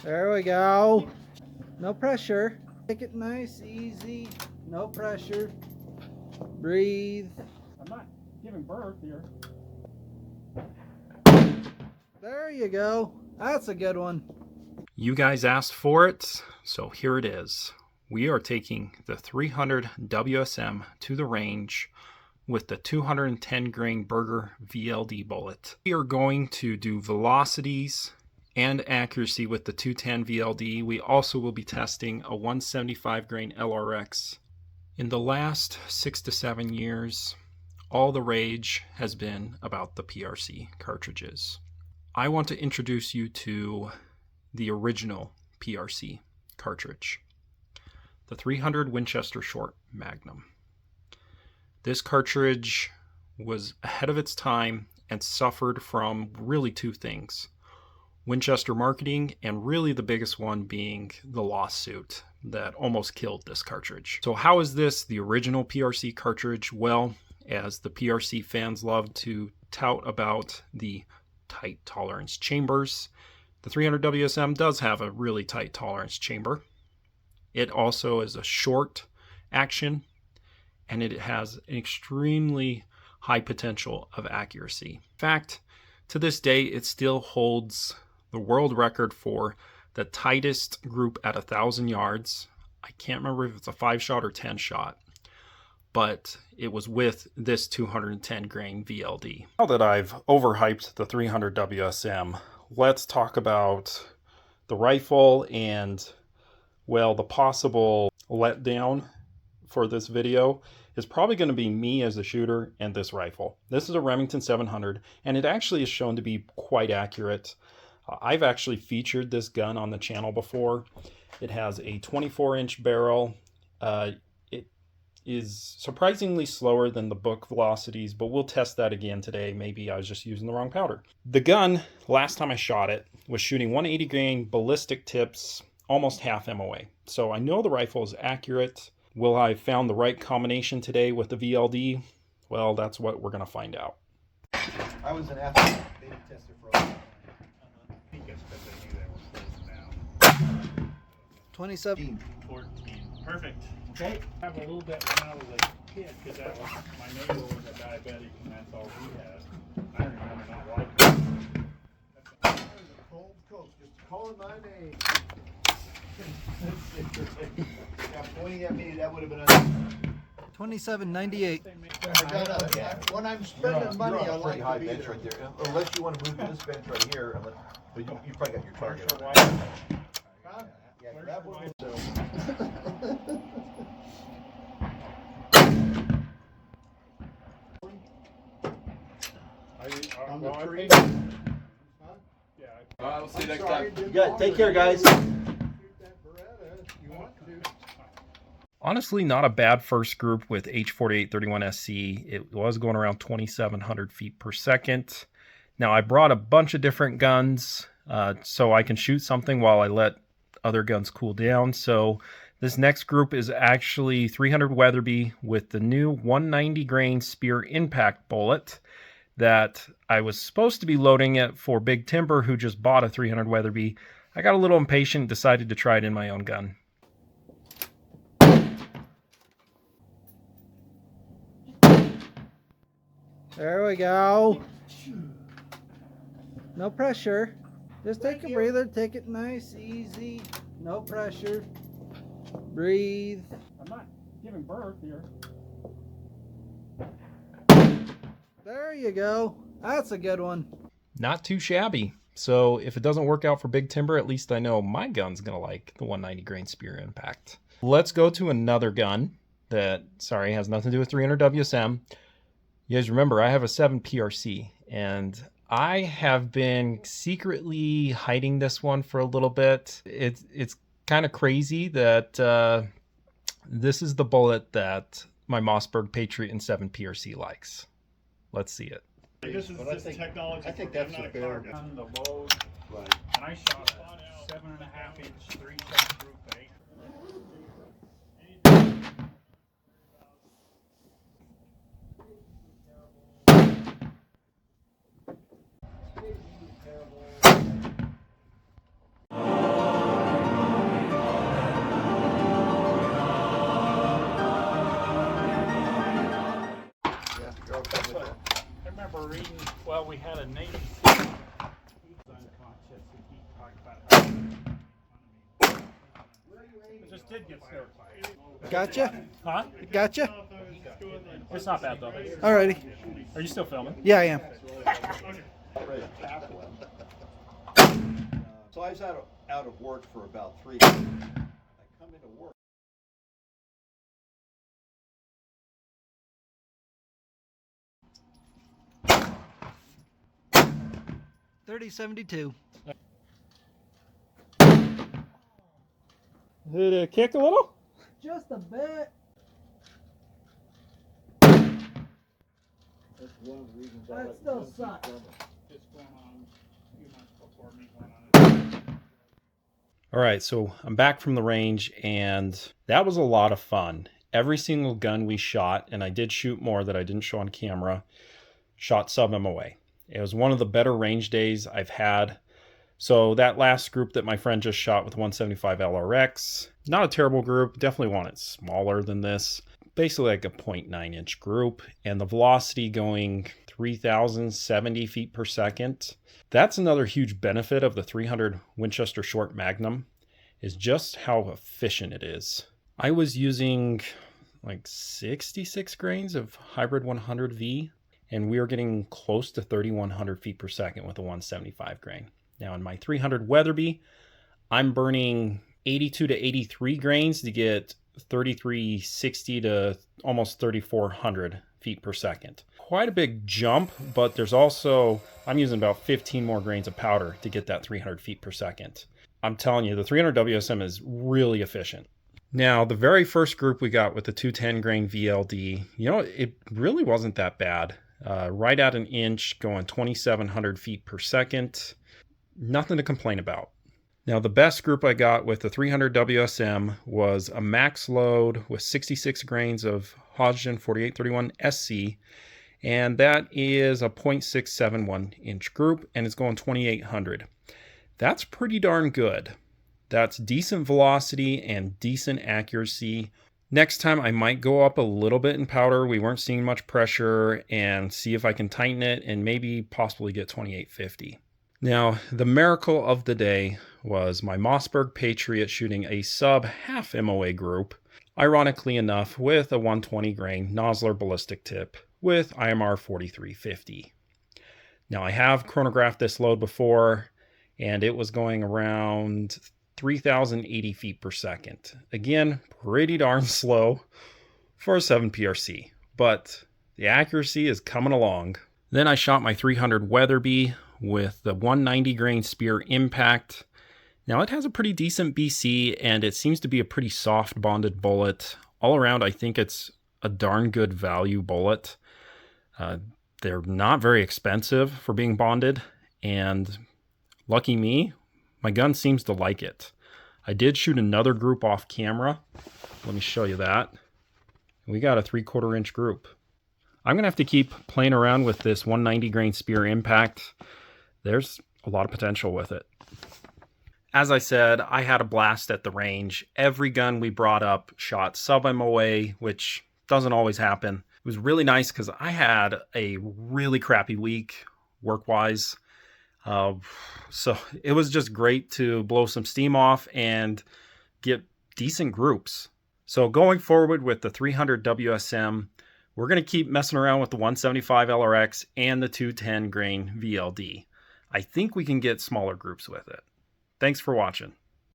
There we go. No pressure. Take it nice, easy. No pressure. Breathe. I'm not giving birth here. There you go. That's a good one. You guys asked for it, so here it is. We are taking the 300 WSM to the range with the 210 grain Berger VLD bullet. We are going to do velocities and accuracy with the 210 VLD. We also will be testing a 175 grain LRX. In the last 6 to 7 years, all the rage has been about the PRC cartridges. I want to introduce you to the original PRC cartridge, the 300 Winchester Short Magnum. This cartridge was ahead of its time and suffered from really two things: Winchester marketing, and really the biggest one being the lawsuit that almost killed this cartridge. So how is this the original PRC cartridge? Well, as the PRC fans love to tout about the tight tolerance chambers, the 300 WSM does have a really tight tolerance chamber. It also is a short action, and it has an extremely high potential of accuracy. In fact, to this day, it still holds the world record for the tightest group at 1,000 yards. I can't remember if it's a 5-shot or 10-shot, but it was with this 210 grain VLD. Now that I've overhyped the 300 WSM, let's talk about the rifle and, well, the possible letdown for this video is probably going to be me as a shooter and this rifle. This is a Remington 700, and it actually is shown to be quite accurate. I've actually featured this gun on the channel before. It has a 24-inch barrel. It is surprisingly slower than the book velocities, but we'll test that again today. Maybe I was just using the wrong powder. The gun, last time I shot it, was shooting 180 grain ballistic tips, almost half MOA. So I know the rifle is accurate. Will I have found the right combination today with the VLD? Well, that's what we're going to find out. I was an athlete beta tester for a while. I think it's because I knew they were close now. 27. 14. Perfect. Okay. I have a little bit when I was a kid because that was my neighbor was a diabetic and that's all he had. I remember not liking it. That was a cold coach, just calling my name. Yeah, pointing at me, that would have been 27.98. when I'm spending money, I like pretty high to be bench there. right there. Unless you want to move to this bench right here, but you probably got your target. Commercial on white. Huh? Yeah, that one. On the tree. We'll see you next time. You got it. Take care, guys. Honestly, not a bad first group with H4831SC. It was going around 2,700 feet per second. Now, I brought a bunch of different guns so I can shoot something while I let other guns cool down. So this next group is actually 300 Weatherby with the new 190 grain Spear Impact bullet that I was supposed to be loading it for Big Timber, who just bought a 300 Weatherby. I got a little impatient, decided to try it in my own gun. There we go. No pressure. Just take a breather. Take it nice, easy. No pressure. Breathe. I'm not giving birth here. There you go. That's a good one. Not too shabby. So if it doesn't work out for Big Timber, at least I know my gun's going to like the 190 grain Spear Impact. Let's go to another gun that, sorry, has nothing to do with 300 WSM. You guys remember, I have a 7 PRC, and I have been secretly hiding this one for a little bit. It's kind of crazy that this is the bullet that my Mossberg Patriot and 7 PRC likes. Let's see it. This is just technology. I think that's not a a fair. car. On the low, Right. and I shot a 7.5 inch 3-shot group bait. I remember reading, well, we had a Navy SEAL. He was unconscious and he talked about how it just did get started. Gotcha? Huh? Gotcha? It's not bad though. Alrighty. Are you still filming? Yeah, I am. So I was out of work for about 3 days. I come into work. 3072. Did it kick a little? Just a bit. That's one of the reasons That still sucks. It's going on a few months before me going on it. All right, so I'm back from the range, and that was a lot of fun. Every single gun we shot, and I did shoot more that I didn't show on camera, shot sub MOA. It was one of the better range days I've had. So that last group that my friend just shot with 175 LRX, not a terrible group, definitely want it smaller than this. Basically like a 0.9 inch group, and the velocity going 3,070 feet per second. That's another huge benefit of the 300 Winchester Short Magnum, is just how efficient it is. I was using like 66 grains of hybrid 100V, and we were getting close to 3,100 feet per second with a 175 grain. Now in my 300 Weatherby, I'm burning 82 to 83 grains to get 3,360 to almost 3,400 feet per second. Quite a big jump, but there's also, I'm using about 15 more grains of powder to get that 300 feet per second. I'm telling you, the 300 WSM is really efficient. Now, the very first group we got with the 210 grain VLD, you know, it really wasn't that bad. Right at an inch, going 2,700 feet per second. Nothing to complain about. Now, the best group I got with the 300 WSM was a max load with 66 grains of Hodgdon 4831 SC, and that is a 0.671 inch group, and it's going 2,800. That's pretty darn good. That's decent velocity and decent accuracy. Next time I might go up a little bit in powder. We weren't seeing much pressure, and see if I can tighten it and maybe possibly get 2,850. Now, the miracle of the day was my Mossberg Patriot shooting a sub half MOA group, ironically enough with a 120 grain Nosler ballistic tip with IMR 4350. Now, I have chronographed this load before, and it was going around 3,080 feet per second. Again, pretty darn slow for a 7 PRC, but the accuracy is coming along. Then I shot my 300 Weatherby with the 190 grain Spear Impact. Now it has a pretty decent BC, and it seems to be a pretty soft bonded bullet. All around, I think it's a darn good value bullet. They're not very expensive for being bonded, and lucky me, my gun seems to like it. I did shoot another group off camera. Let me show you that. We got a 3/4 inch group. I'm gonna have to keep playing around with this 190 grain Spear Impact. There's a lot of potential with it. As I said, I had a blast at the range. Every gun we brought up shot sub MOA, which doesn't always happen. It was really nice because I had a really crappy week work-wise. So it was just great to blow some steam off and get decent groups. So going forward with the 300 WSM, we're going to keep messing around with the 175 LRX and the 210 grain VLD. I think we can get smaller groups with it. Thanks for watching.